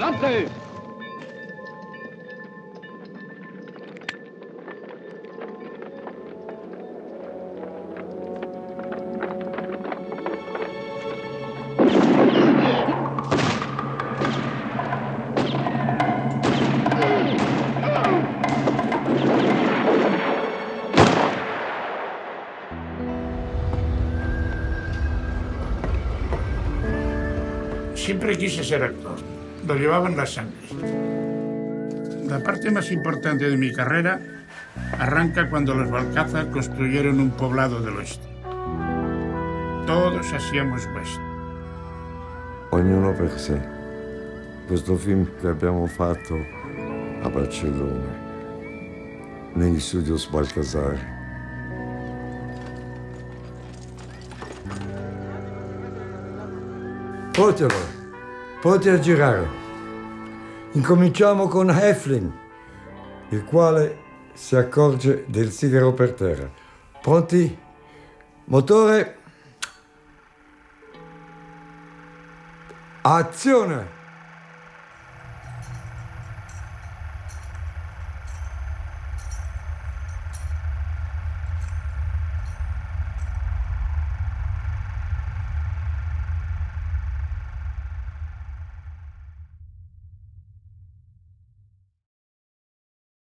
¡Adelante! Siempre quise ser actor. Lo llevaba en la sangre. La parte más importante de mi carrera arranca cuando los Balcázar construyeron un poblado del oeste. Todos hacíamos western. Ognuno per sé. Questo film che abbiamo fatto a Barcellona, negli studios Balcazar. Pronti a girare. Incominciamo con Heflin, il quale si accorge del sigaro per terra. Pronti? Motore. Azione!